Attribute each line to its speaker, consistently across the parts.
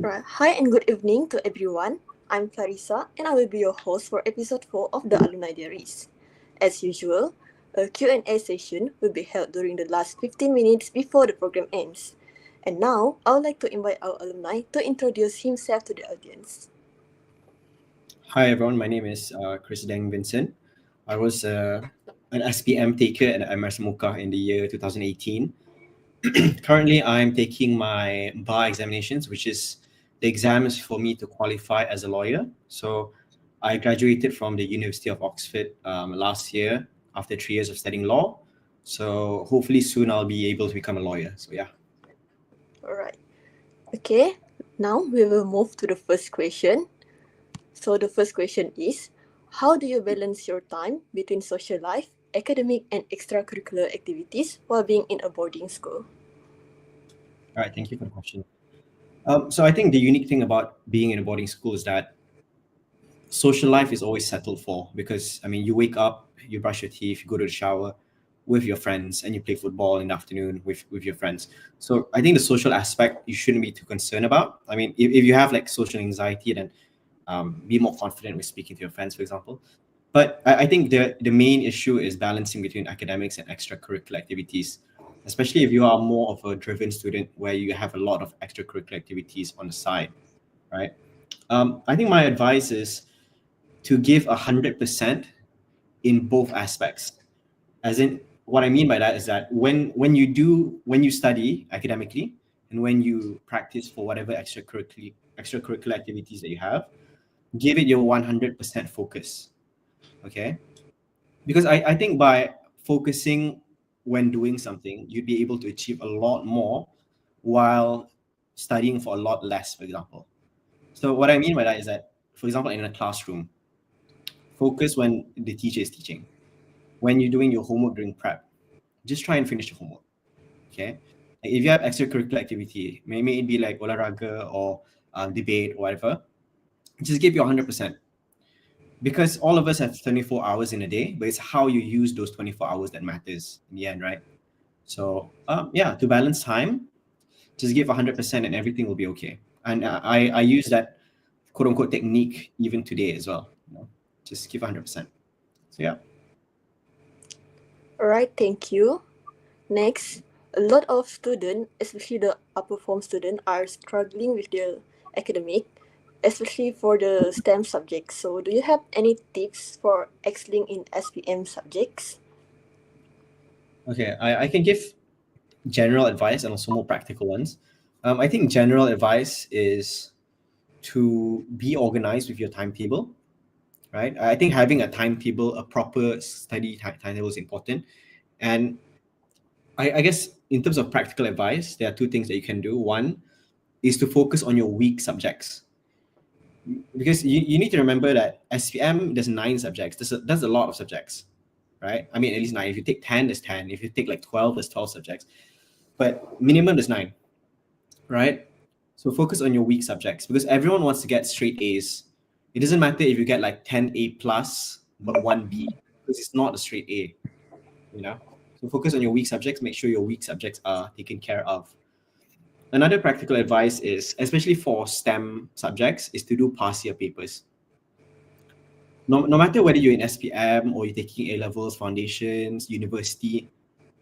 Speaker 1: Right. Hi and good evening to everyone. I'm Clarissa and I will be your host for episode 4 of the Alumni Diaries. As usual, a Q&A session will be held during the last 15 minutes before the program ends. And now, I would like to invite our alumni to introduce himself to the audience.
Speaker 2: Hi everyone, my name is Chris Deng Vincent. I was an SPM taker at MS Muka in the year 2018. Currently, I'm taking my bar examinations, which is the exams for me to qualify as a lawyer. So I graduated from the University of Oxford last year after 3 years of studying law. So hopefully soon I'll be able to become a lawyer. So yeah.
Speaker 1: Alright. Okay, now we will move to the first question. So the first question is, how do you balance your time between social life, academic and extracurricular activities while being in a boarding school?
Speaker 2: All right, thank you for the question. So I think the unique thing about being in a boarding school is that social life is always settled for because I mean you wake up, you brush your teeth, you go to the shower with your friends, and you play football in the afternoon with your friends. So I think the social aspect you shouldn't be too concerned about. I mean, if you have like social anxiety, then be more confident with speaking to your friends, for example. But I think the main issue is balancing between academics and extracurricular activities, especially if you are more of a driven student where you have a lot of extracurricular activities on the side, right? I think my advice is to give 100% in both aspects. As in, what I mean by that is that when you study academically and when you practice for whatever extracurricular activities that you have, give it your 100% focus. Okay, because I think by focusing when doing something, you'd be able to achieve a lot more while studying for a lot less, for example. So what I mean by that is that, for example, in a classroom, focus when the teacher is teaching. When you're doing your homework during prep, just try and finish your homework. Okay. Like if you have extracurricular activity, maybe it be like olahraga or debate or whatever, just give your 100%. Because all of us have 24 hours in a day, but it's how you use those 24 hours that matters in the end, right? So yeah, to balance time, just give 100% and everything will be okay. And I use that quote unquote technique even today as well. Just give 100%. So yeah.
Speaker 1: Alright, thank you. Next, a lot of students, especially the upper form students, are struggling with their academic, especially for the STEM subjects. So, do you have any tips for excelling in SPM subjects?
Speaker 2: Okay, I can give general advice and also more practical ones. I think general advice is to be organized with your timetable, right? I think having a timetable, a proper study timetable is important. And I guess in terms of practical advice, there are two things that you can do. One is to focus on your weak subjects. Because you need to remember that SPM, there's 9 subjects. That's a lot of subjects, right? I mean, at least 9. If you take 10, there's 10. If you take like 12, there's 12 subjects. But minimum is 9, right? So focus on your weak subjects because everyone wants to get straight A's. It doesn't matter if you get like 10 A plus but 1 B because it's not a straight A, you know. So focus on your weak subjects. Make sure your weak subjects are taken care of. Another practical advice is, especially for STEM subjects, is to do past year papers. No matter whether you're in SPM or you're taking A levels, foundations, university,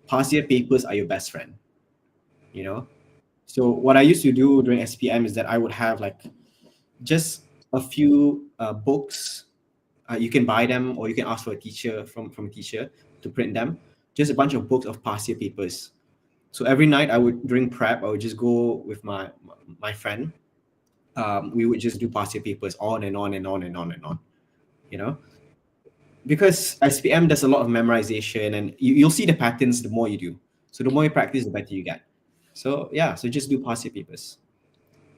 Speaker 2: past year papers are your best friend. You know. So what I used to do during SPM is that I would have like just a few books. You can buy them or you can ask for a teacher from a teacher to print them. Just a bunch of books of past year papers. So every night during prep, I would just go with my friend. We would just do past year papers on and on and on and on and on. You know, because SPM does a lot of memorization, and you'll see the patterns the more you do. So the more you practice, the better you get. So yeah, so just do past year papers.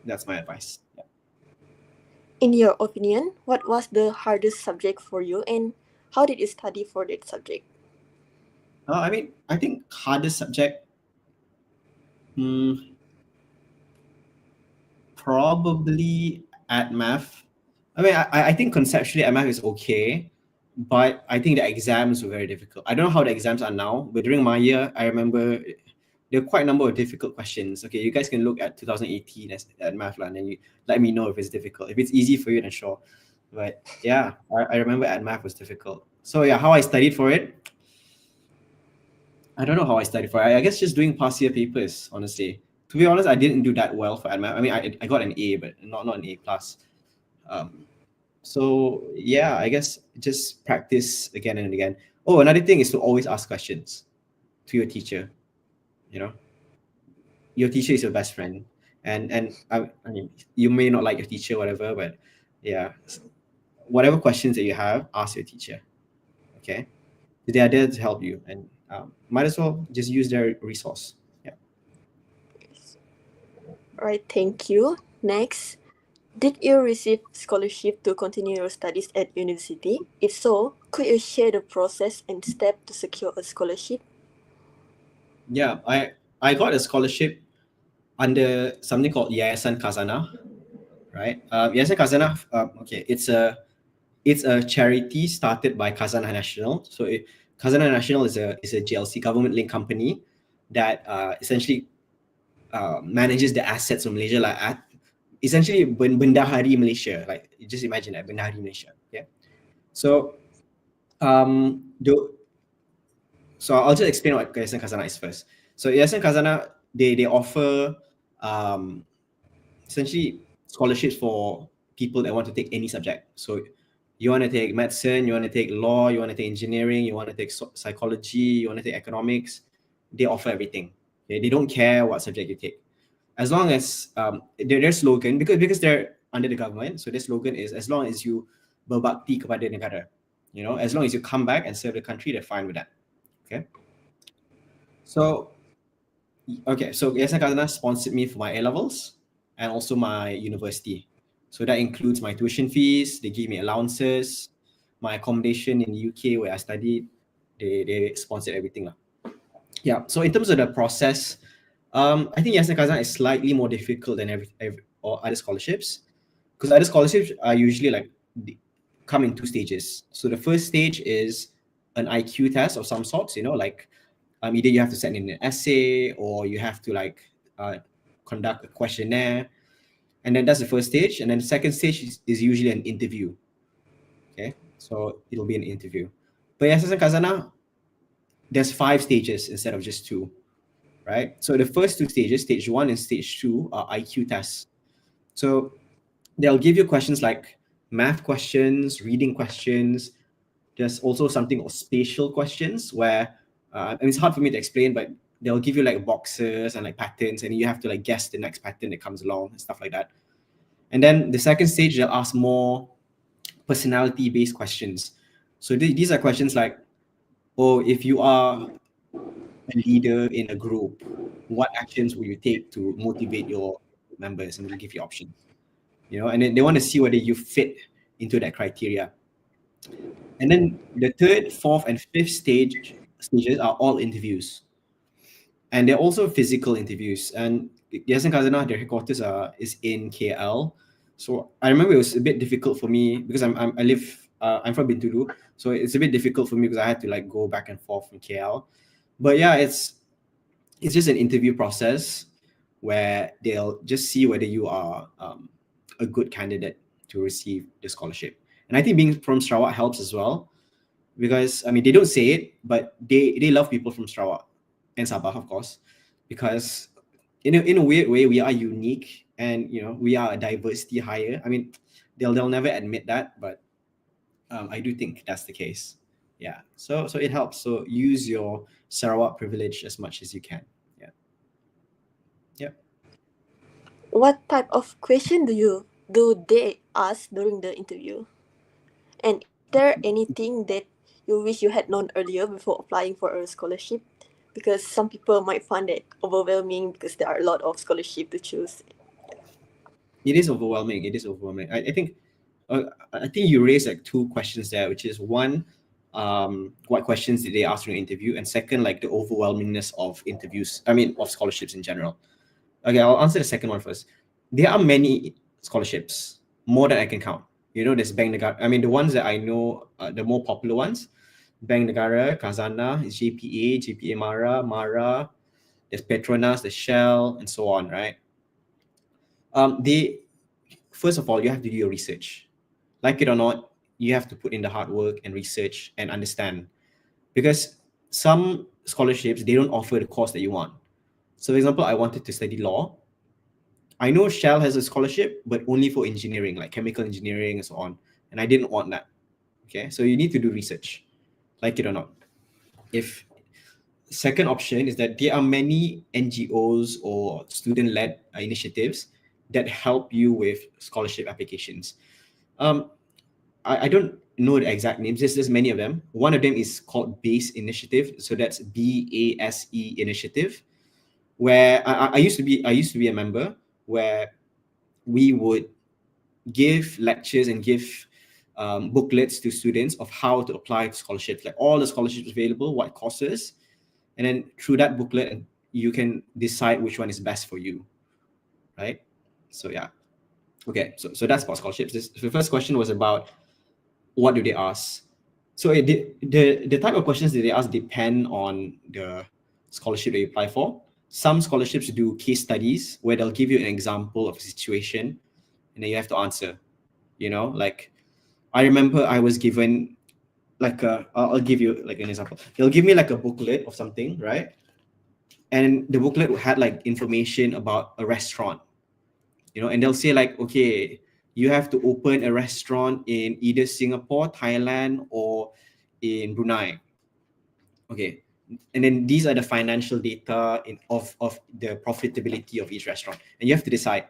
Speaker 2: That's my advice. Yeah.
Speaker 1: In your opinion, what was the hardest subject for you and how did you study for that subject?
Speaker 2: I mean, I think hardest subject, hmm, probably at math. I mean, I think conceptually at math is okay, but I think the exams were very difficult. I don't know how the exams are now, but during my year, I remember there are quite a number of difficult questions. Okay, you guys can look at 2018 at math and then you let me know if it's difficult. If it's easy for you, then sure. But yeah, I remember at math was difficult. So yeah, how I studied for it, I don't know how I studied for it. I guess just doing past year papers, honestly. To be honest, I didn't do that well for math. I mean, I got an A, but not an A plus. Um, so yeah, I guess just practice again and again. Oh, another thing is to always ask questions to your teacher. You know, your teacher is your best friend, and I mean, you may not like your teacher, whatever, but yeah, whatever questions that you have, ask your teacher. Okay, they are there to help you, and might as well just use their resource. Yeah.
Speaker 1: Right, thank you. Next, did you receive scholarship to continue your studies at university? If so, could you share the process and step to secure a scholarship?
Speaker 2: Yeah, I got a scholarship under something called Yayasan Kazana, right? Yayasan Kazana, okay, it's a charity started by Kazana National. So Kazana National is a GLC government linked company that essentially manages the assets of Malaysia, like essentially bendahari Malaysia. Like you just imagine that bendahari Malaysia. Yeah. So the so I'll just explain what Yayasan Kazana is first. So Yayasan Kazana they offer um, essentially scholarships for people that want to take any subject. So you want to take medicine, you want to take law, you want to take engineering, you want to take psychology, you want to take economics. They offer everything. Okay? They don't care what subject you take, as long as their slogan, because they're under the government. So their slogan is, as long as you berbakti kepada negara, you know, as long as you come back and serve the country, they're fine with that. Okay. So so Yayasan Kazana sponsored me for my A levels and also my university. So that includes my tuition fees. They give me allowances, my accommodation in the UK where I studied. They sponsored everything lah. Yeah. So in terms of the process, I think Yayasan Kazana is slightly more difficult than every or other scholarships, because other scholarships are usually like come in two stages. So the first stage is an IQ test of some sorts. You know, like either you have to send in an essay or you have to like conduct a questionnaire, and then that's the first stage. And then the second stage is usually an interview. Okay, so it'll be an interview. But Yayasan Kazana, there's 5 stages instead of just two, right? So the first two stages, stage one and stage two, are IQ tests. So they'll give you questions like math questions, reading questions. There's also something called spatial questions where I mean, it's hard for me to explain, but they'll give you like boxes and like patterns, and you have to like guess the next pattern that comes along and stuff like that. And then the second stage, they'll ask more personality-based questions. So these are questions like, oh, if you are a leader in a group, what actions will you take to motivate your members? And they'll give you options. You know, and then they want to see whether you fit into that criteria. And then the third, fourth, and fifth stages are all interviews, and they're also physical interviews. And Yayasan Kazana, their headquarters is in KL. So I remember it was a bit difficult for me because I live I'm from Bintulu, so it's a bit difficult for me because I had to like go back and forth from KL. But yeah, it's just an interview process where they'll just see whether you are a good candidate to receive the scholarship. And I think being from Sarawak helps as well, because I mean they don't say it, but they love people from Sarawak and Sabah, of course, because in a weird way we are unique, and you know we are a diversity hire. I mean, they'll never admit that, but I do think that's the case. Yeah, so it helps. So use your Sarawak privilege as much as you can. Yeah, yeah.
Speaker 1: What type of question do they ask during the interview? And is there anything that you wish you had known earlier before applying for a scholarship? Because some people might find it overwhelming because there are a lot of scholarship to choose.
Speaker 2: It is overwhelming. It is overwhelming. I think you raised like two questions there, which is one, what questions did they ask in an interview, and second, like the overwhelmingness of interviews. I mean, of scholarships in general. Okay, I'll answer the second one first. There are many scholarships, more than I can count. You know, there's Bank Negara. I mean, the ones that I know, the more popular ones, Bank Negara, Kazana, JPA, JPA Mara, Mara. there's Petronas, the Shell, and so on, right? They first of all, you have to do your research. Like it or not, you have to put in the hard work and research and understand, because some scholarships they don't offer the course that you want. So, for example, I wanted to study law. I know Shell has a scholarship, but only for engineering, like chemical engineering and so on. And I didn't want that. Okay, so you need to do research, like it or not. If second option is that there are many NGOs or student-led initiatives that help you with scholarship applications. Um, I don't know the exact names. There's many of them. One of them is called BASE Initiative. So that's BASE Initiative, where I used to be a member, where we would give lectures and give booklets to students of how to apply to scholarships, like all the scholarships available, what courses, and then through that booklet, you can decide which one is best for you, right? So yeah, okay. So that's about scholarships. The first question was about what do they ask. So the type of questions that they ask depend on the scholarship that you apply for. Some scholarships do case studies where they'll give you an example of a situation, and then you have to answer. Like I remember I was given like I'll give you like an example. They'll give me like a booklet of something, right? And the booklet had like information about a restaurant, and they'll say like, okay, you have to open a restaurant in either Singapore, Thailand, or in Brunei. Okay. And then these are the financial data of the profitability of each restaurant. And you have to decide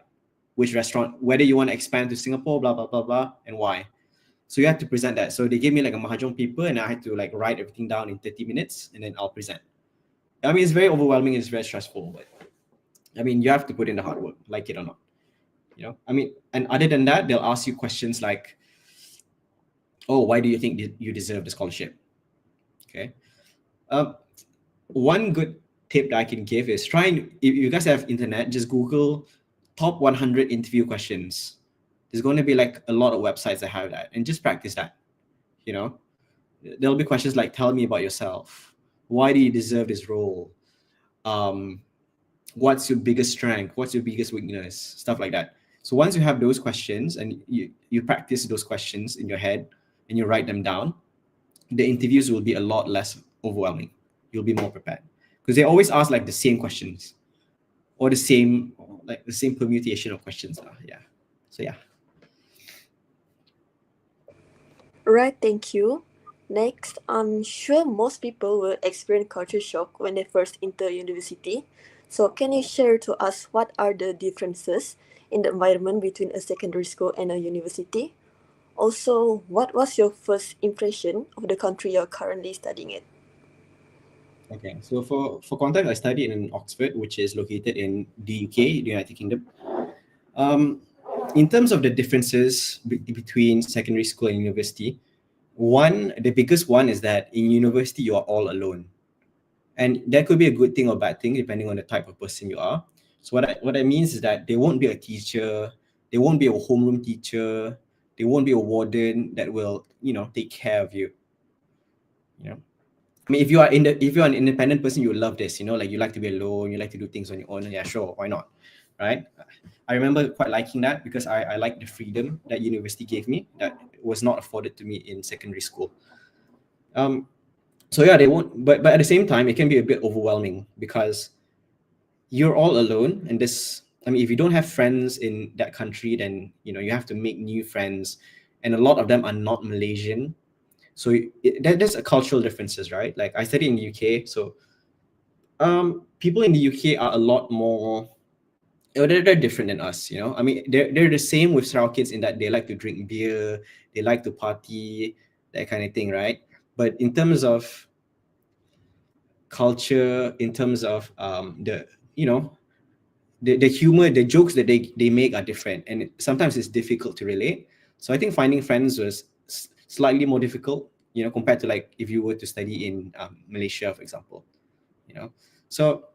Speaker 2: which restaurant, whether you want to expand to Singapore, blah, blah, blah, blah, and why. So you have to present that. So they gave me like a mahjong paper, and I had to like write everything down in 30 minutes, and then I'll present. I mean, it's very overwhelming, it's very stressful, but I mean, you have to put in the hard work, like it or not. I mean, and other than that, they'll ask you questions like, oh, why do you think you deserve the scholarship? Okay. Um, One good tip that I can give is if you guys have internet, just Google top 100 interview questions. There's going to be like a lot of websites that have that, and just practice that. You know, there'll be questions like, tell me about yourself. Why do you deserve this role? Um, what's your biggest strength? What's your biggest weakness? Stuff like that. So once you have those questions and you practice those questions in your head and you write them down, the interviews will be a lot less overwhelming. You'll be more prepared because they always ask like the same questions or the same permutation of questions. Yeah. So yeah.
Speaker 1: Right, thank you. Next, I'm sure most people will experience culture shock when they first enter university. So, can you share to us what are the differences in the environment between a secondary school and a university? Also, what was your first impression of the country you're currently studying in?
Speaker 2: Okay. So for context, I studied in Oxford, which is located in the UK, the United Kingdom. Um, in terms of the differences between secondary school and university, the biggest one is that in university you are all alone, and that could be a good thing or bad thing depending on the type of person you are. So what that means is that there won't be a teacher, there won't be a homeroom teacher, there won't be a warden that will take care of you. You know, I mean, if you're an independent person, you love this. Like you like to be alone, you like to do things on your own. Yeah, sure, why not, right? I remember quite liking that because I like the freedom that university gave me that was not afforded to me in secondary school. Um, so yeah, they won't. But at the same time, it can be a bit overwhelming because you're all alone, and this. I mean, if you don't have friends in that country, then you have to make new friends, and a lot of them are not Malaysian. So there's a cultural differences, right? Like I study in the UK, so people in the UK are a lot more. They're different than us, I mean, they're the same with Sarawak kids in that they like to drink beer, they like to party, that kind of thing, right? But in terms of culture, in terms of the humor, the jokes that they make are different, and sometimes it's difficult to relate. So I think finding friends was slightly more difficult, compared to like if you were to study in Malaysia, for example. So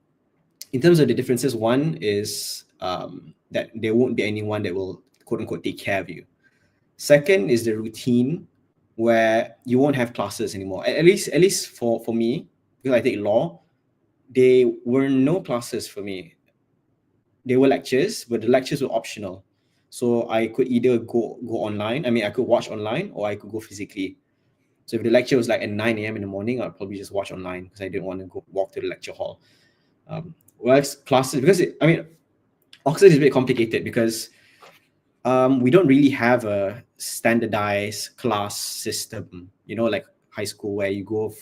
Speaker 2: in terms of the differences, one is that there won't be anyone that will quote unquote take care of you. Second is the routine, where you won't have classes anymore. At least for me, because I take law, there were no classes for me. There were lectures, but the lectures were optional. So I could either go online. I mean, I could watch online or I could go physically. So if the lecture was like at 9 a.m. in the morning, I'd probably just watch online because I didn't want to go walk to the lecture hall. Whereas classes, because I mean, Oxford is a bit complicated because we don't really have a standardized class system, like high school where you go.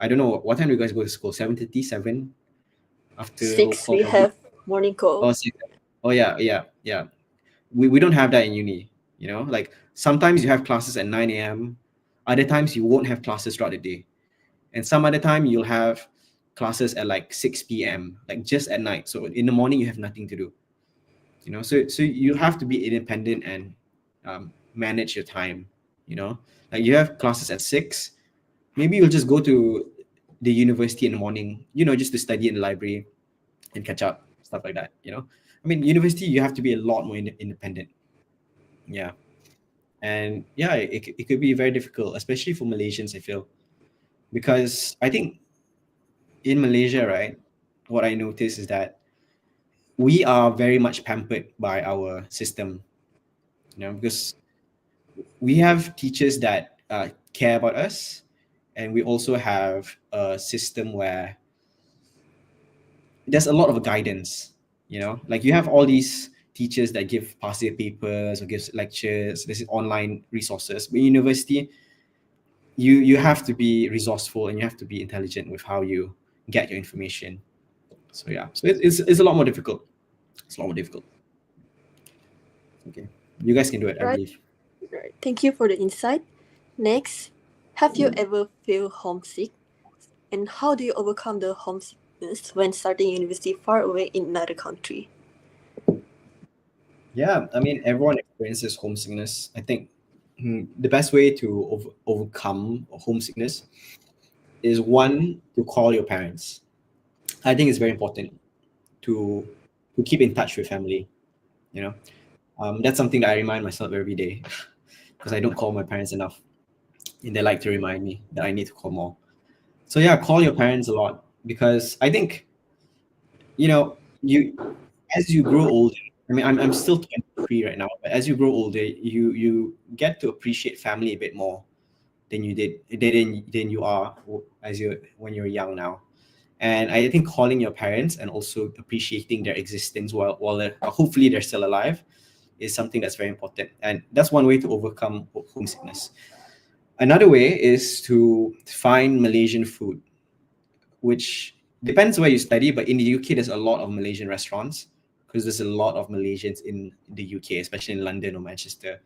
Speaker 2: I don't know what time do you guys go to school? 7:30, 7 after roll
Speaker 1: 6,
Speaker 2: call
Speaker 1: we
Speaker 2: probably.
Speaker 1: have morning
Speaker 2: Oh,
Speaker 1: call.
Speaker 2: 6. Oh yeah, yeah, yeah. We don't have that in uni. Like sometimes you have classes at 9 a.m. Other times you won't have classes throughout the day, and some other time you'll have classes at like 6 p.m. like just at night. So in the morning you have nothing to do. So you have to be independent and manage your time. Like you have classes at 6, maybe you'll just go to the university in the morning, just to study in the library and catch up, stuff like that. I mean, university, you have to be a lot more independent. Yeah. And yeah, it could be very difficult, especially for Malaysians, I feel, because I think in Malaysia, right, what I notice is that we are very much pampered by our system, because we have teachers that care about us, and we also have a system where there's a lot of guidance. Like you have all these teachers that give past year papers or gives lectures. There's online resources, but university, you have to be resourceful and you have to be intelligent with how you get your information. So yeah, so it's a lot more difficult. It's a lot more difficult. Okay, you guys can do it, I
Speaker 1: Right.
Speaker 2: believe.
Speaker 1: Right. Thank you for the insight. Next, have you ever feel homesick? And how do you overcome the homesickness when starting university far away in another country?
Speaker 2: Yeah, I mean, everyone experiences homesickness. I think the best way to overcome homesickness is, one, to call your parents. I think it's very important to keep in touch with family. You know, that's something that I remind myself every day because I don't call my parents enough, and they like to remind me that I need to call more. So yeah, call your parents a lot because I think you as you grow older. I mean, I'm still 23 right now, but as you grow older, you get to appreciate family a bit more than you are as you when you're young now. And I think calling your parents and also appreciating their existence while hopefully they're still alive is something that's very important. And that's one way to overcome homesickness. Another way is to find Malaysian food, which depends where you study, but in the UK, there's a lot of Malaysian restaurants because there's a lot of Malaysians in the UK, especially in London or Manchester.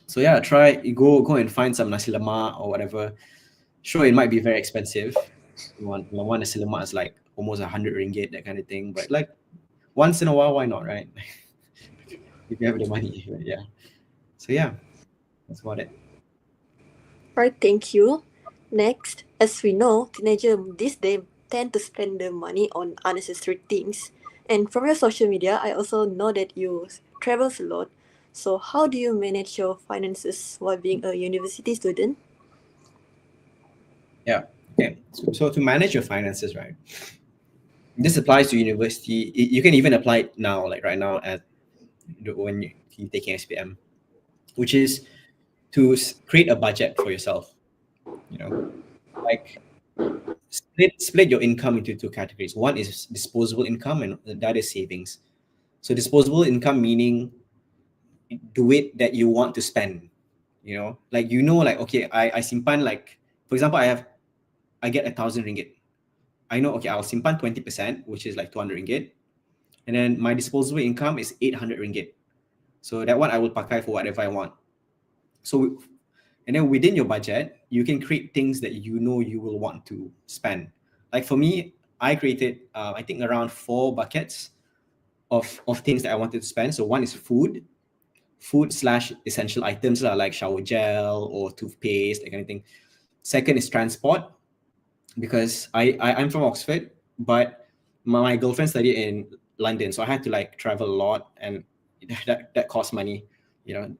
Speaker 2: So yeah, try go and find some nasi lemak or whatever. Sure, it might be very expensive. One nasi lemak is like almost 100 ringgit, that kind of thing. But like once in a while, why not, right? If you have the money, right? Yeah. So yeah, that's about it.
Speaker 1: Right, thank you. Next, as we know, teenagers these days tend to spend their money on unnecessary things. And from your social media, I also know that you travel a lot. So how do you manage your finances while being a university student?
Speaker 2: Yeah. Okay. So to manage your finances, right? This applies to university. You can even apply it now, like right now at when you're taking SPM, which is to create a budget for yourself. You know, like split your income into two categories. One is disposable income, and the other is savings. So disposable income meaning duit that you want to spend. Like like okay, I simpan, like for example, I get 1,000 ringgit. I know, okay, I'll simpan 20%, which is like 200 ringgit, and then my disposable income is 800 ringgit. So that one I will pakai for whatever I want. So, and then within your budget, you can create things that you will want to spend. Like for me, I created, I think around 4 buckets of things that I wanted to spend. So one is food slash essential items like shower gel or toothpaste, that kind of thing. Second is transport, because I'm from Oxford, but my girlfriend studied in London, so I had to like travel a lot, and that costs money.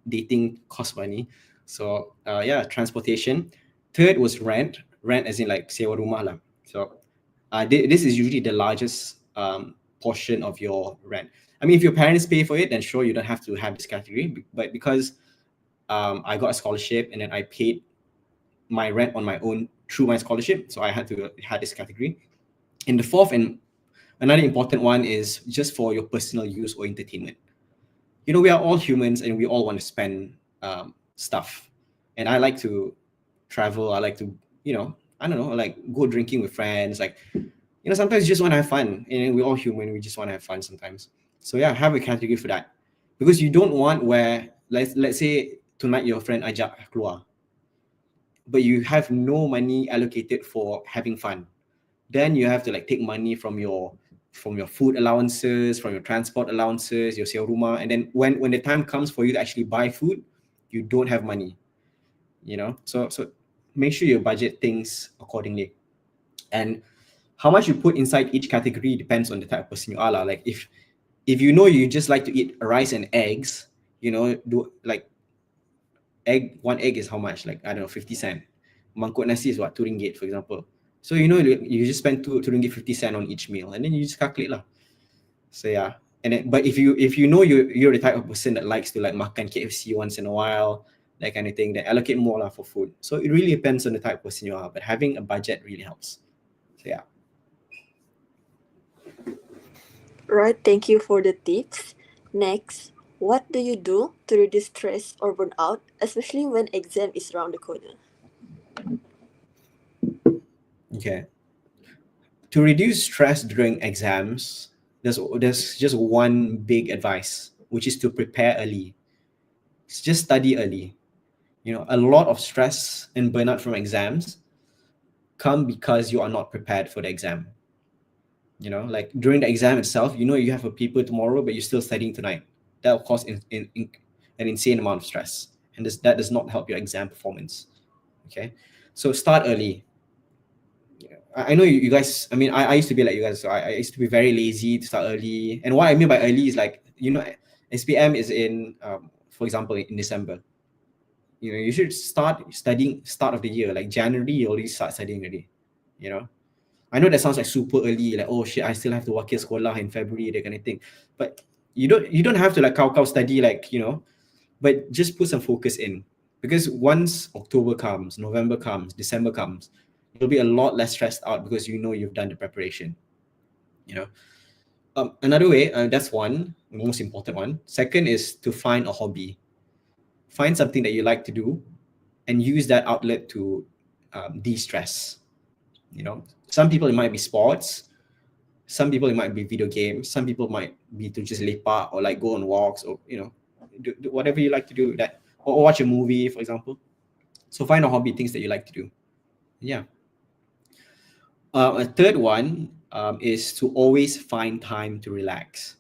Speaker 2: Dating costs money. So yeah, transportation. Third was rent as in like sewa rumah lah. So This is usually the largest portion of your rent. I mean, if your parents pay for it, then sure, you don't have to have this category. But because I got a scholarship and then I paid my rent on my own through my scholarship, so I had to have this category. And the fourth and another important one is just for your personal use or entertainment. We are all humans and we all want to spend stuff. And I like to travel. I like to, I don't know, like go drinking with friends. Like, sometimes you just want to have fun. And we're all human. We just want to have fun sometimes. So yeah, have a category for that. Because you don't want where, let's say tonight your friend ajak keluar, but you have no money allocated for having fun. Then you have to like take money from your food allowances, from your transport allowances, your sewa rumah, and then when the time comes for you to actually buy food, you don't have money. So make sure you budget things accordingly. And how much you put inside each category depends on the type of person you are lah. Like if you just like to eat rice and eggs, do like one egg is how much? Like, I don't know, 50 cent. Mangkuk nasi is what, 2 ringgit, for example. So you just spend two ringgit 50 cent on each meal, and then you just calculate lah. So yeah. And then, but if you know you're the type of person that likes to like makan KFC once in a while, that kind of thing, then allocate more lah for food. So it really depends on the type of person you are, but having a budget really helps. So yeah.
Speaker 1: Right, thank you for the tips. Next, what do you do to reduce stress or burnout, especially when exam is around the corner?
Speaker 2: Okay. To reduce stress during exams, there's just one big advice, which is to prepare early. Just study early. A lot of stress and burnout from exams come because you are not prepared for the exam. Like during the exam itself, you have a paper tomorrow, but you're still studying tonight. That will cause an insane amount of stress, and that does not help your exam performance. Okay, so start early. I know you guys. I mean, I used to be like you guys. So I used to be very lazy to start early. And what I mean by early is like, SPM is in, for example, in December. You should start studying start of the year, like January. You already start studying already. I know that sounds like super early, like, oh shit, I still have to wakil sekolah in February, that kind of thing. But you don't have to like cow study, like, but just put some focus in. Because once October comes, November comes, December comes, you'll be a lot less stressed out because you've done the preparation. Another way, that's one, the most important one. Second is to find a hobby. Find something that you like to do and use that outlet to de-stress. Some people it might be sports, some people it might be video games, some people might be to just lepak or like go on walks, or do whatever you like to do, that, or watch a movie, for example. So find a hobby, things that you like to do. Yeah. A third one is to always find time to relax.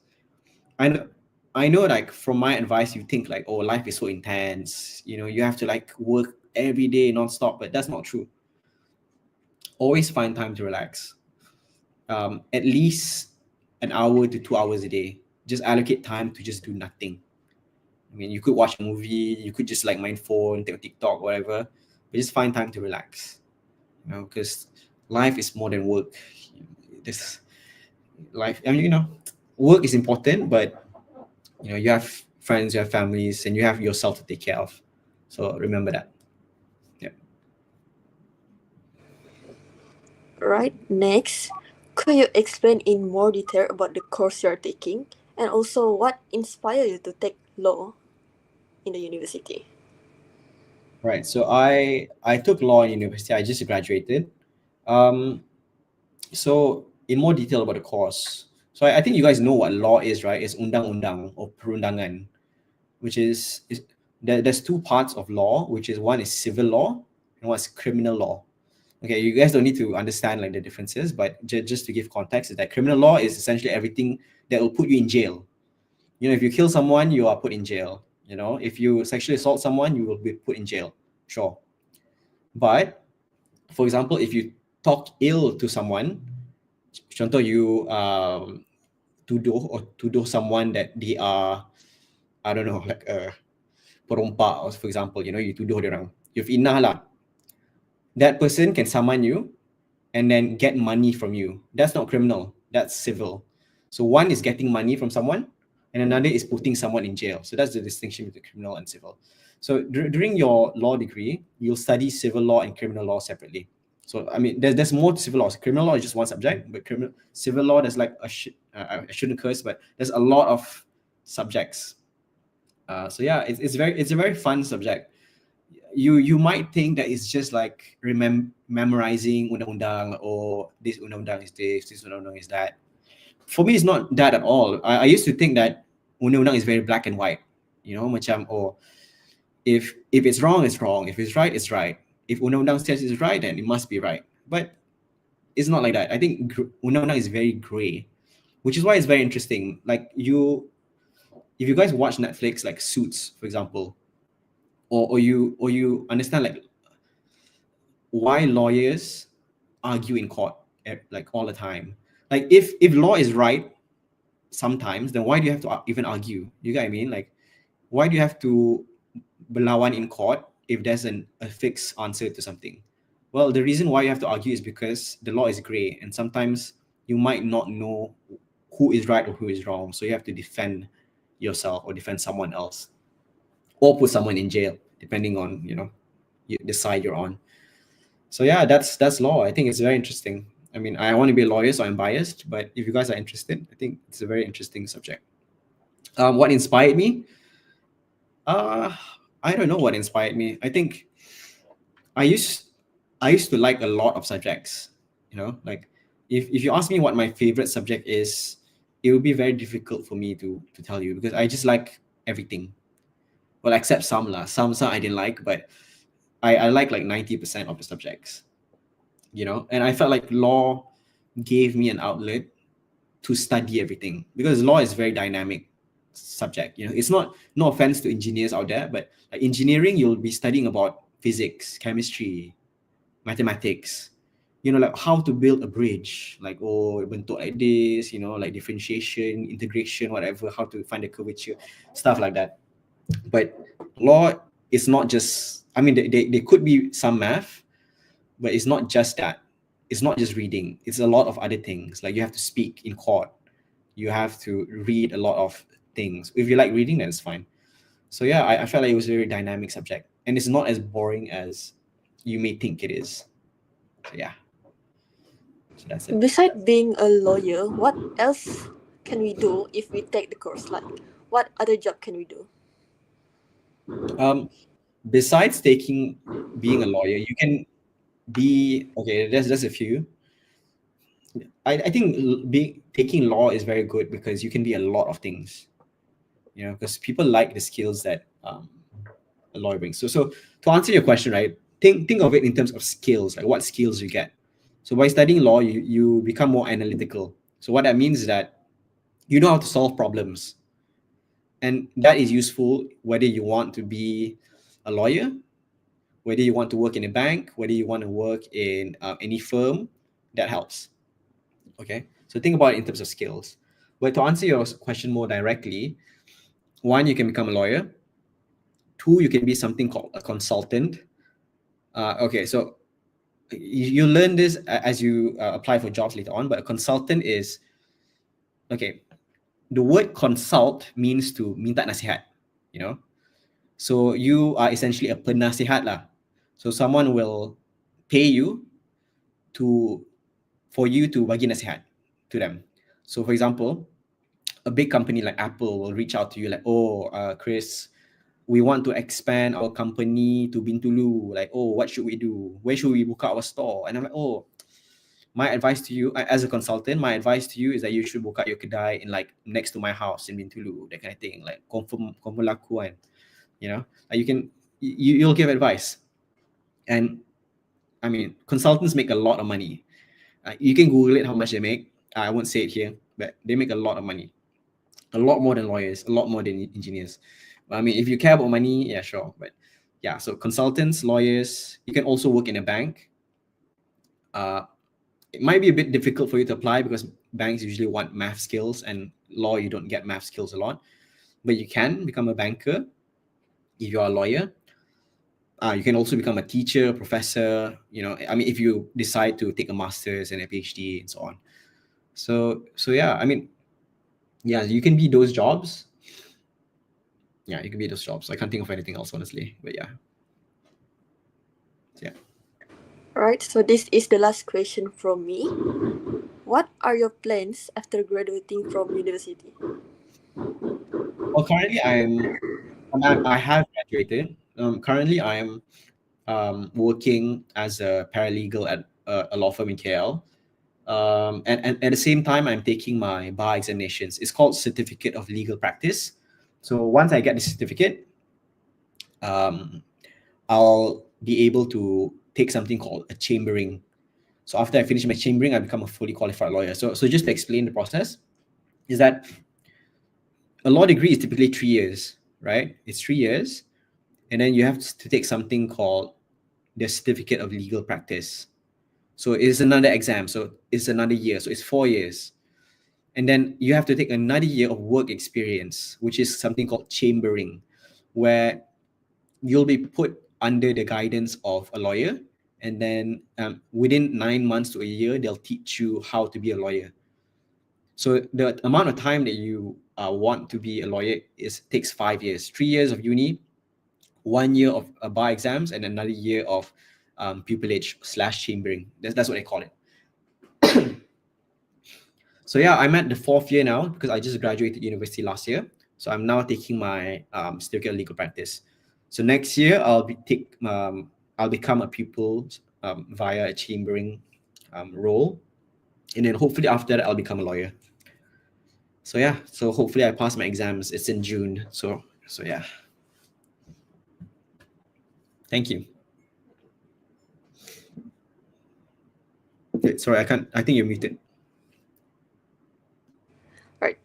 Speaker 2: I know like from my advice you think like, oh, life is so intense, you have to like work every day non-stop, but that's not true. Always find time to relax. At least an hour to 2 hours a day. Just allocate time to just do nothing. I mean, you could watch a movie, you could just like mind phone, take a TikTok, whatever, but just find time to relax. Because life is more than work. This life, I mean, work is important, but you have friends, you have families, and you have yourself to take care of. So remember that. Yeah.
Speaker 1: Right, next, could you explain in more detail about the course you're taking and also what inspired you to take law in the university?
Speaker 2: Right. So I took law in university. I just graduated. Um, so in more detail about the course. So I think you guys know what law is, right? It's undang-undang or perundangan, which is there's two parts of law, which is one is civil law and one's criminal law. Okay, you guys don't need to understand like the differences, but just to give context, is that criminal law is essentially everything that will put you in jail. If you kill someone, you are put in jail. If you sexually assault someone, you will be put in jail. Sure. But for example, if you talk ill to someone, contoh you tuduh someone that they are, I don't know, like a perompak, or for example, you tuduh dia orang, you fitnah lah, that person can summon you and then get money from you. That's not criminal. That's civil. So one is getting money from someone, and another is putting someone in jail. So that's the distinction between criminal and civil. So during your law degree, you'll study civil law and criminal law separately. So I mean, there's more to civil law. Criminal law is just one subject, but criminal civil law there's like I shouldn't curse, but there's a lot of subjects. So yeah, it's a very fun subject. You might think that it's just like memorizing undang-undang, or this undang-undang is this undang-undang is that. For me, it's not that at all. I used to think that undang-undang is very black and white. Macam, oh, if it's wrong, it's wrong. If it's right, it's right. If undang-undang says it's right, then it must be right. But it's not like that. I think undang-undang is very gray, which is why it's very interesting. Like if you guys watch Netflix, like Suits, for example, or you understand like why lawyers argue in court, like all the time. Like if law is right sometimes, then why do you have to even argue? You get what I mean? Like, why do you have to berlawan in court if there's a fixed answer to something? Well, the reason why you have to argue is because the law is gray, and sometimes you might not know who is right or who is wrong. So you have to defend yourself or defend someone else, or put someone in jail, depending on the side you're on. So yeah, that's law. I think it's very interesting. I mean, I want to be a lawyer, so I'm biased. But if you guys are interested, I think it's a very interesting subject. What inspired me? Uh, I don't know what inspired me. I think I used I used to like a lot of subjects. Like if you ask me what my favorite subject is, it would be very difficult for me to tell you, because I just like everything. Well, except some lah. Some I didn't like, but I like 90% of the subjects. And I felt like law gave me an outlet to study everything, because law is very dynamic subject. It's not, no offense to engineers out there, but like engineering, you'll be studying about physics, chemistry, mathematics, like how to build a bridge, like, oh, bentuk like this, like differentiation, integration, whatever, how to find the curvature, stuff like that. But law is not just, I mean, they could be some math, but it's not just that. It's not just reading. It's a lot of other things. Like, you have to speak in court. You have to read a lot of things. If you like reading, then it's fine. So yeah, I felt like it was a very dynamic subject, and it's not as boring as you may think it is. So yeah, so that's it.
Speaker 1: Besides being a lawyer, what else can we do if we take the course? Like, what other job can we do?
Speaker 2: Um, Besides taking being a lawyer, you can be okay. There's a few. I think being taking law is very good because you can be a lot of things. Because people like the skills that a lawyer brings. So to answer your question, right? Think of it in terms of skills, like what skills you get. So by studying law, you become more analytical. So what that means is that you know how to solve problems, and that is useful whether you want to be a lawyer, whether you want to work in a bank, whether you want to work in any firm. That helps. Okay, so think about it in terms of skills. But to answer your question more directly, one, you can become a lawyer. Two, you can be something called a consultant. Okay, so you learn this as you apply for jobs later on, but a consultant is, okay, the word consult means to minta nasihat, you know. So you are essentially a penasihat lah. So someone will pay you to for you to bagi nasihat to them. So for example, a big company like Apple will reach out to you like, oh, Chris, we want to expand our company to Bintulu. Like, oh, what should we do? Where should we book our store? And I'm like, oh, my advice to you as a consultant, my advice to you is that you should book out your kedai in like next to my house in Bintulu, that kind of thing. Like confirm laku kan. Like you'll give advice. And I mean, consultants make a lot of money. You can Google it how much they make. I won't say it here, but they make a lot of money, a lot more than lawyers, a lot more than engineers. I mean, if you care about money, yeah, sure. But yeah, so consultants, lawyers, you can also work in a bank. It might be a bit difficult for you to apply because banks usually want math skills, and law, you don't get math skills a lot. But you can become a banker if you're a lawyer. You can also become a teacher, professor. I mean, if you decide to take a master's and a PhD and so on. So yeah, I mean, yeah, you can be those jobs. Yeah, you can be those jobs. I can't think of anything else, honestly. But yeah, yeah.
Speaker 1: Alright, so this is the last question from me. What are your plans after graduating from university?
Speaker 2: Well, currently I have graduated. Currently I'm working as a paralegal at a law firm in KL. And at the same time, I'm taking my bar examinations. It's called Certificate of Legal Practice. So once I get the certificate, um, I'll be able to take something called a chambering. So after I finish my chambering, I become a fully qualified lawyer. So just to explain the process, is that a law degree is typically 3 years, right? It's 3 years, and then you have to take something called the Certificate of Legal Practice. So it's another exam. So it's another year. So it's 4 years. And then you have to take another year of work experience, which is something called chambering, where you'll be put under the guidance of a lawyer. And then within 9 months to a year, they'll teach you how to be a lawyer. So the amount of time that you want to be a lawyer takes 5 years, 3 years of uni, 1 year of bar exams, and another year of pupillage/chambering. That's what they call it. So yeah, I'm at the fourth year now because I just graduated university last year. So I'm now taking my certificate of legal practice. So next year I'll become a pupil via a chambering role, and then hopefully after that I'll become a lawyer. So yeah, so hopefully I pass my exams. It's in June. So yeah. Thank you. Okay, sorry, I can't. I think you're muted.
Speaker 1: Right,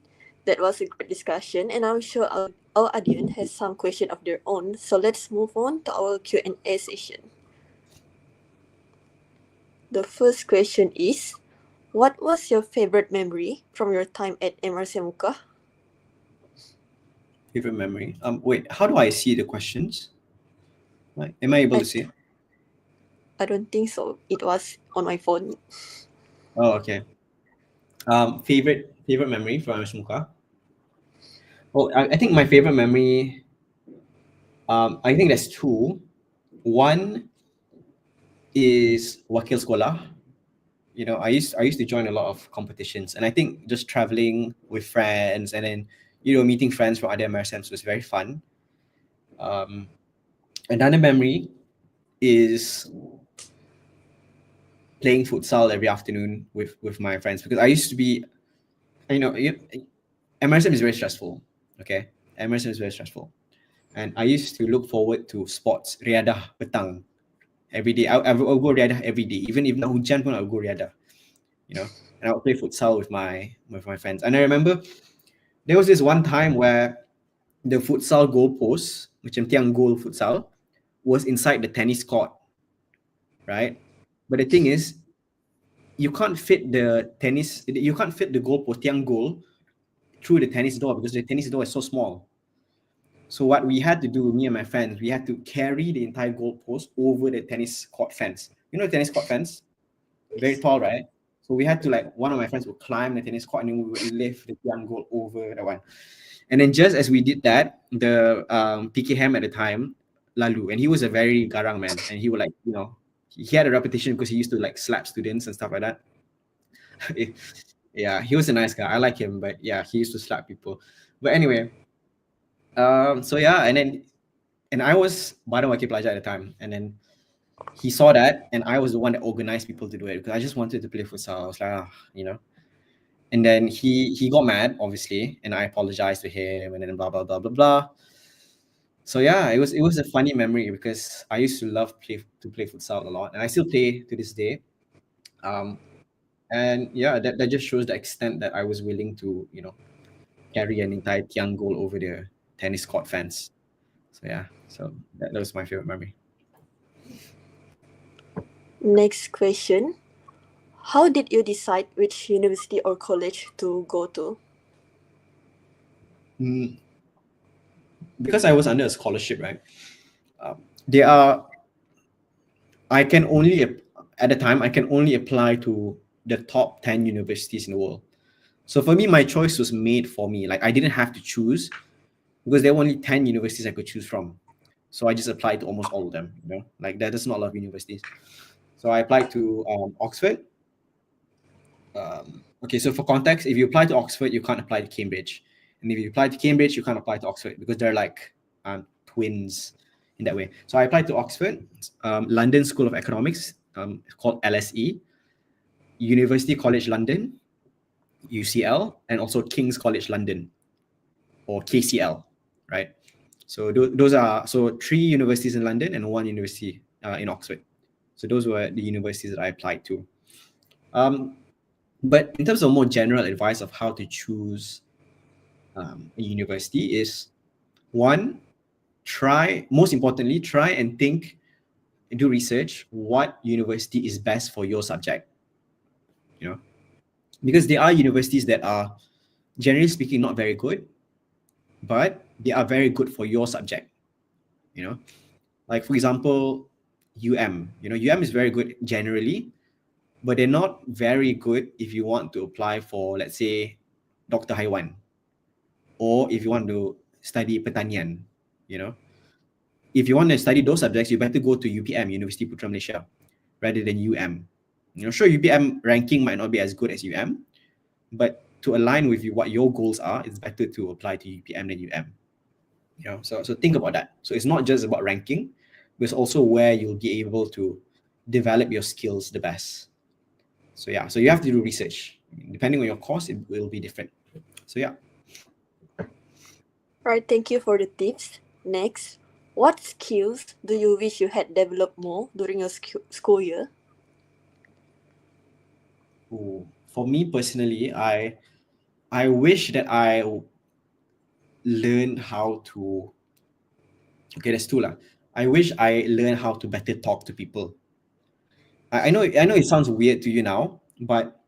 Speaker 1: that was a great discussion, and I'm sure our audience has some question of their own. So let's move on to our Q&A session. The first question is, what was your favorite memory from your time at MRC Muka?
Speaker 2: Favorite memory. Wait, how do I see the questions? Like, am I able to
Speaker 1: I,
Speaker 2: see it?
Speaker 1: I don't think so. It was on my phone.
Speaker 2: Oh, okay. Favorite memory from Muka. Oh, I think my favorite memory. I think there's two. One is wakil sekolah. I used to join a lot of competitions, and I think just traveling with friends and then meeting friends from other MRSMs was very fun. Um, Another memory is playing futsal every afternoon with my friends because I used to be, MRSM is very stressful. Okay, MRSM is very stressful, and I used to look forward to sports riadah petang every day. I would go riadah every day, even if not hujan pun I would go riadah. And I would play futsal with my friends. And I remember there was this one time where the futsal goalpost, macam tiang goal futsal, was inside the tennis court, right? But the thing is, you can't fit the goalpost tiang goal through the tennis door because the tennis door is so small. So what we had to do, me and my friends, we had to carry the entire goalpost over the tennis court fence. You know, the tennis court fence, very
Speaker 1: Yes.
Speaker 2: tall, right? So we had to one of my friends would climb the tennis court and then we would lift the young goal over that one. And then just as we did that, the PK Ham at the time, Lalu, and he was a very garang man, and he would he had a reputation because he used to slap students and stuff like that. Yeah, he was a nice guy. I like him, but yeah, he used to slap people. But anyway, so yeah, and I was Badan Wakil Pelajar at the time, and then he saw that, and I was the one that organized people to do it because I just wanted to play futsal. I was like, and then he got mad, obviously, and I apologized to him, and then blah blah blah blah blah. So yeah, it was a funny memory because I used to love play futsal a lot, and I still play to this day. Um, and yeah, that just shows the extent that I was willing to carry an entire tiang goal over the tennis court fence. So yeah, so that was my favorite memory.
Speaker 1: Next question. How did you decide which university or college to go to?
Speaker 2: Mm, because I was under a scholarship, right? There are I can only at the time I can only apply to the top 10 universities in the world. So for me, my choice was made for me. Like I didn't have to choose because there were only 10 universities I could choose from. So I just applied to almost all of them. Like there's not a lot of universities. So I applied to Oxford. Okay, so for context, if you apply to Oxford, you can't apply to Cambridge, and if you apply to Cambridge, you can't apply to Oxford because they're like twins in that way. So I applied to Oxford, London School of Economics, called LSE, University College London, UCL, and also King's College London, or KCL, right? So those are so three universities in London and one university in Oxford. So those were the universities that I applied to. Um, but in terms of more general advice of how to choose a university is one, most importantly, try and think, do research what university is best for your subject, you know, because there are universities that are generally speaking not very good, but they are very good for your subject, you know, like for example, UM is very good generally, but they're not very good if you want to apply for, let's say, Dr. Haiwan, or if you want to study pertanian, you know. If you want to study those subjects, you better go to UPM, University Putra Malaysia, rather than UM. Sure, UPM ranking might not be as good as UM, but to align with you what your goals are, it's better to apply to UPM than UM. So think about that. So it's not just about ranking, but it's also where you'll be able to develop your skills the best. So yeah, so you have to do research. Depending on your course, it will be different. So yeah.
Speaker 1: Right, thank you for the tips. Next, what skills do you wish you had developed more during your school year?
Speaker 2: Ooh. For me personally, I wish that I learned how to. Okay, that's two lah. I wish I learned how to better talk to people. I know it sounds weird to you now, but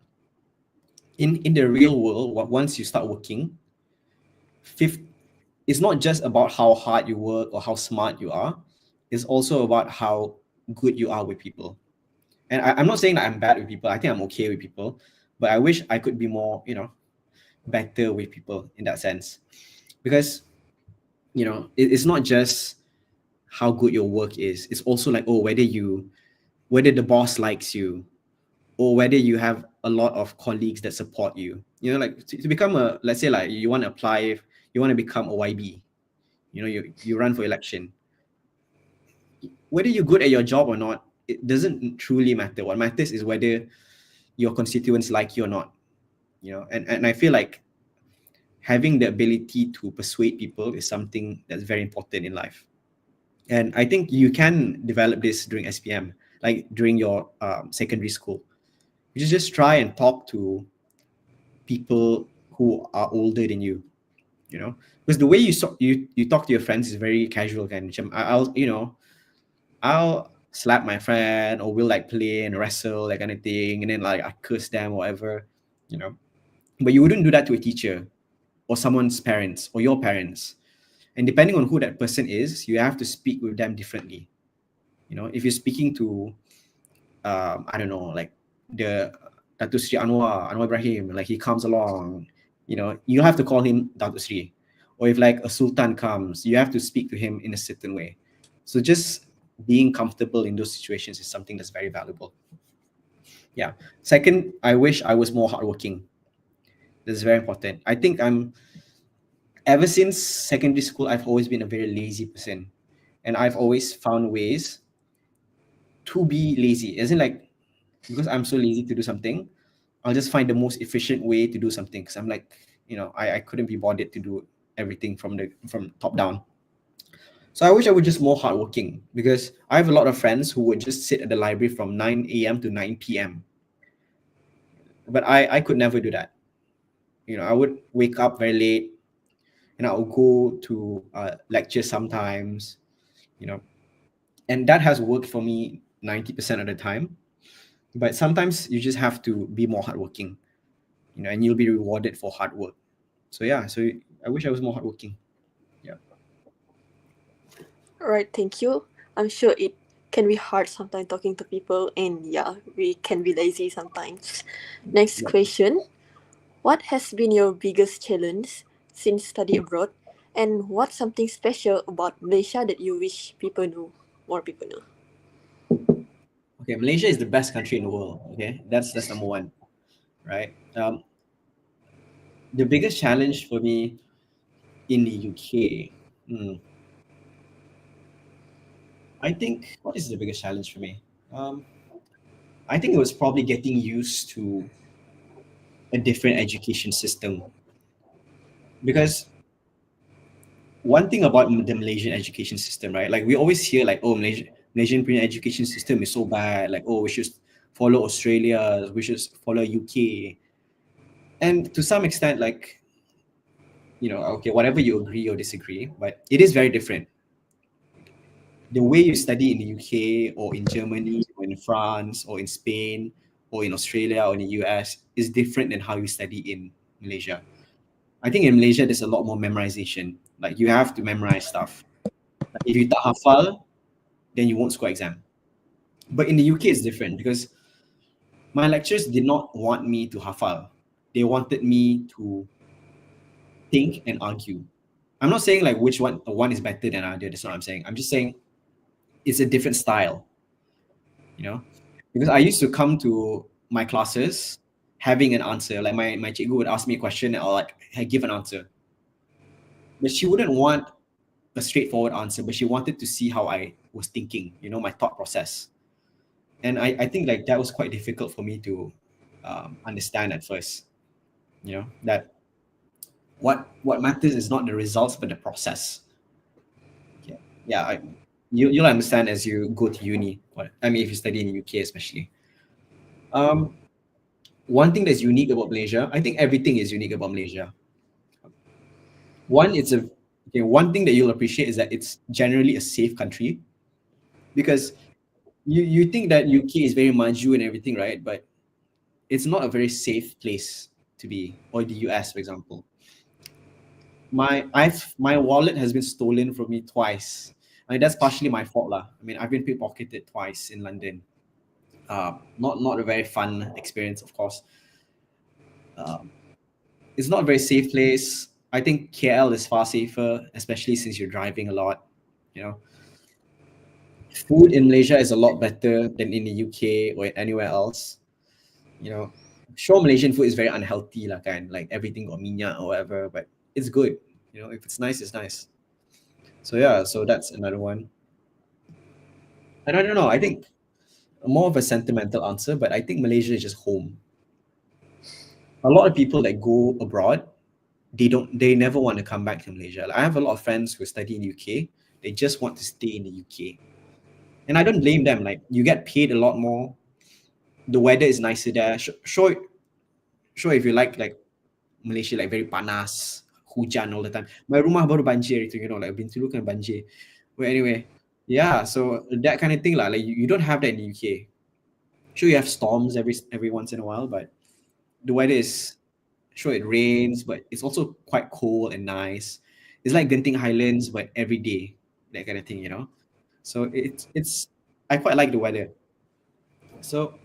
Speaker 2: in the real world, once you start working, fifth, it's not just about how hard you work or how smart you are. It's also about how good you are with people. And I'm not saying that I'm bad with people. I think I'm okay with people, but I wish I could be more, better with people in that sense, because it's not just how good your work is. It's also like, oh, whether the boss likes you, or whether you have a lot of colleagues that support you. Like to become let's say like you want to apply, you want to become a YB, you run for election. Whether you're good at your job or not, it doesn't truly matter. What matters is whether your constituents like you or not. And I feel like having the ability to persuade people is something that's very important in life. And I think you can develop this during SPM, like during your secondary school. You just try and talk to people who are older than you, because the way you talk to your friends is very casual kind. I'll slap my friend, or we'll like play and wrestle, that kind of thing, and then like I curse them or whatever, you know. But you wouldn't do that to a teacher or someone's parents or your parents. And depending on who that person is, you have to speak with them differently. If you're speaking to I don't know, like the Datu Sri Anwar Ibrahim, like he comes along, you have to call him Datu Sri. Or if like a sultan comes, you have to speak to him in a certain way. So just being comfortable in those situations is something that's very valuable. Yeah. Second, I wish I was more hardworking. This is very important. I think ever since secondary school, I've always been a very lazy person. And I've always found ways to be lazy. Isn't like because I'm so lazy to do something, I'll just find the most efficient way to do something. Because I'm like, I couldn't be bothered to do everything from top down. So I wish I was just more hardworking, because I have a lot of friends who would just sit at the library from 9 a.m. to 9 p.m. But I could never do that. I would wake up very late, and I'll go to lectures sometimes, you know, and that has worked for me 90% of the time. But sometimes you just have to be more hardworking, and you'll be rewarded for hard work. So yeah, so I wish I was more hardworking. Yeah.
Speaker 1: Right, thank you. I'm sure it can be hard sometimes talking to people, and yeah, we can be lazy sometimes. Next
Speaker 2: Yep.
Speaker 1: question. What has been your biggest challenge since study abroad? And what's something special about Malaysia that you wish people knew, more people know?
Speaker 2: Okay, Malaysia is the best country in the world. Okay, that's number one, right? The biggest challenge for me in the UK, I think, what is the biggest challenge for me? Um, I think it was probably getting used to a different education system, because one thing about the Malaysian education system, right? Like we always hear like, oh, Malaysian education system is so bad. Like, oh, we should follow Australia, we should follow UK, and to some extent, like, okay, whatever you agree or disagree, but it is very different. The way you study in the UK or in Germany or in France or in Spain or in Australia or in the US is different than how you study in Malaysia. I think in Malaysia there's a lot more memorization. Like you have to memorize stuff. Like if you tak hafal, then you won't score exam. But in the UK it's different because my lecturers did not want me to hafal. They wanted me to think and argue. I'm not saying like which one is better than other. That's not what I'm saying. I'm just saying it's a different style, you know, because I used to come to my classes having an answer. Like my cikgu would ask me a question and I'll like give an answer, but she wouldn't want a straightforward answer, but she wanted to see how I was thinking, my thought process. And I think like that was quite difficult for me to understand at first, that what matters is not the results but the process. Yeah, yeah. You'll understand as you go to uni. I mean, if you study in the UK especially. Um, One thing that's unique about Malaysia, I think everything is unique about Malaysia. One, one thing that you'll appreciate is that it's generally a safe country, because you think that UK is very maju and everything, right? But it's not a very safe place to be, or the US, for example. My wallet has been stolen from me twice. I mean, that's partially my fault, lah. I mean, I've been pickpocketed twice in London. Not a very fun experience, of course. Um, it's not a very safe place. I think KL is far safer, especially since you're driving a lot. You know, food in Malaysia is a lot better than in the UK or anywhere else. You know, sure, Malaysian food is very unhealthy, like everything got minyak or whatever, but it's good. If it's nice, it's nice. So yeah, so that's another one. And I don't know. I think more of a sentimental answer, but I think Malaysia is just home. A lot of people that go abroad, they never want to come back to Malaysia. Like, I have a lot of friends who study in UK. They just want to stay in the UK, and I don't blame them. Like you get paid a lot more, the weather is nicer there. Sure, if you like Malaysia, like very panas, hujan all the time. My rumah baru banjir itu, like Bintulu kan banjir. But anyway, yeah, so that kind of thing lah. Like you don't have that in the UK. Sure, you have storms every once in a while, but the weather is, sure, it rains, but it's also quite cool and nice. It's like Genting Highlands, but every day, that kind of thing. So it's I quite like the weather. So,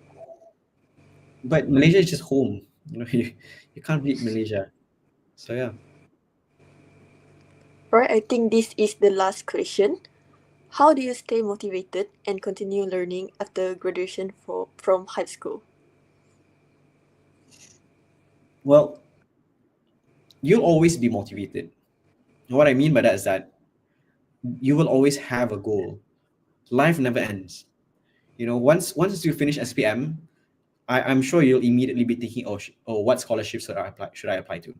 Speaker 2: but Malaysia is just home. You can't beat Malaysia. So yeah.
Speaker 1: Right, I think this is the last question. How do you stay motivated and continue learning after graduation from high school?
Speaker 2: Well, you'll always be motivated. What I mean by that is that you will always have a goal. Life never ends. Once you finish SPM, I'm sure you'll immediately be thinking, oh, what scholarships should I apply to?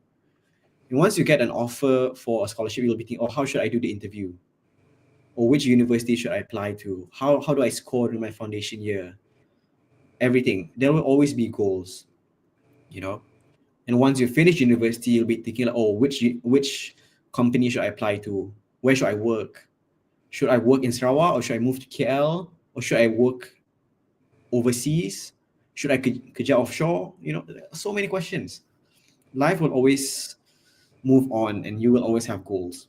Speaker 2: And once you get an offer for a scholarship, you'll be thinking, oh, how should I do the interview? Or which university should I apply to? How do I score in my foundation year? Everything. There will always be goals, you know. And once you finish university, you'll be thinking, like, oh, which company should I apply to? Where should I work? Should I work in Sarawak, or should I move to KL, or should I work overseas? Should I kerja offshore? So many questions. Life will always move on, and you will always have goals.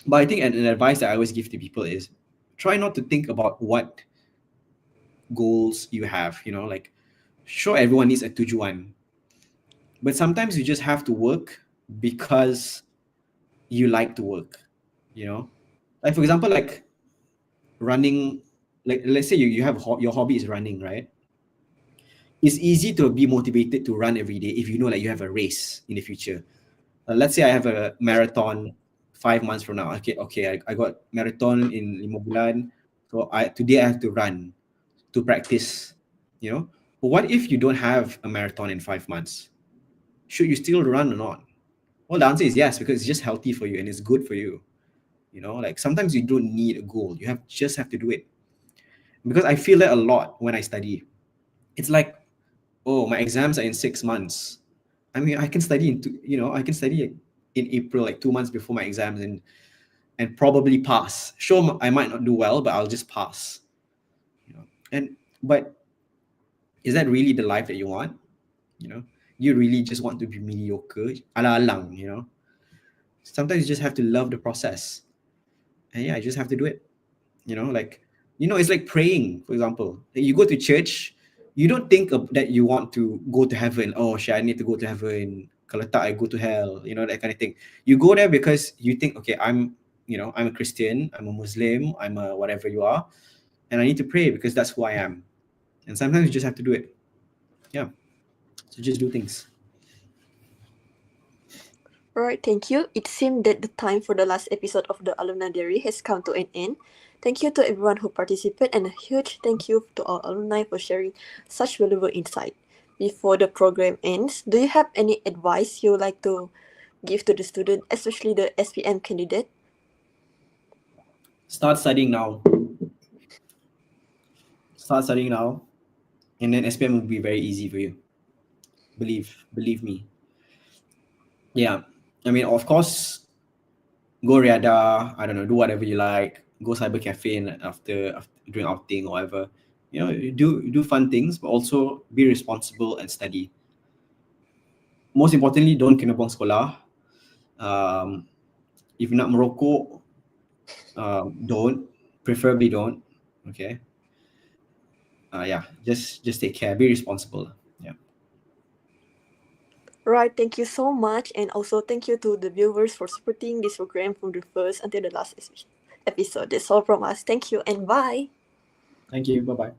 Speaker 2: But I think an advice that I always give to people is try not to think about what goals you have. Like, sure, everyone needs a tujuan, but sometimes you just have to work because you like to work. you know like, for example, like running. Like, let's say you have your hobby is running, right? It's easy to be motivated to run every day if you know, like, you have a race in the future. Let's say I have a marathon 5 months from now. Okay, I got marathon in 5 bulan, so today I have to run to practice. But what if you don't have a marathon in 5 months? Should you still run or not? Well, the answer is yes, because it's just healthy for you and it's good for you. Like, sometimes you don't need a goal, you just have to do it. Because I feel that a lot when I study. It's like, oh, my exams are in 6 months. I mean, I can study in April, like 2 months before my exams, and probably pass. Sure, I might not do well, but I'll just pass. And but is that really the life that you want? You know, you really just want to be mediocre, ala alang. Sometimes you just have to love the process, and yeah, you just have to do it. Like, it's like praying, for example. Like, you go to church, you don't think that you want to go to heaven. Oh shit, I need to go to heaven. Kalau tak, I go to hell. That kind of thing. You go there because you think, okay, I'm a Christian, I'm a Muslim, I'm a whatever you are, and I need to pray because that's who I am. And sometimes you just have to do it. Yeah. So just do things.
Speaker 1: Alright, thank you. It seemed that the time for the last episode of the Alumni Diary has come to an end. Thank you to everyone who participated, and a huge thank you to our alumni for sharing such valuable insight. Before the program ends, do you have any advice you would like to give to the student, especially the SPM candidate?
Speaker 2: Start studying now. Start studying now, and then SPM will be very easy for you. Believe me. Yeah. I mean, of course, go Riada, I don't know, do whatever you like, go cyber cafe after doing outing or whatever. You do fun things, but also be responsible and study. Most importantly, don't kena buang sekolah. If nak merokok, don't. Preferably don't. Okay. Yeah, just take care. Be responsible. Yeah.
Speaker 1: Right, thank you so much, and also thank you to the viewers for supporting this program from the first until the last episode. That's all from us. Thank you, and bye.
Speaker 2: Thank you. Bye bye.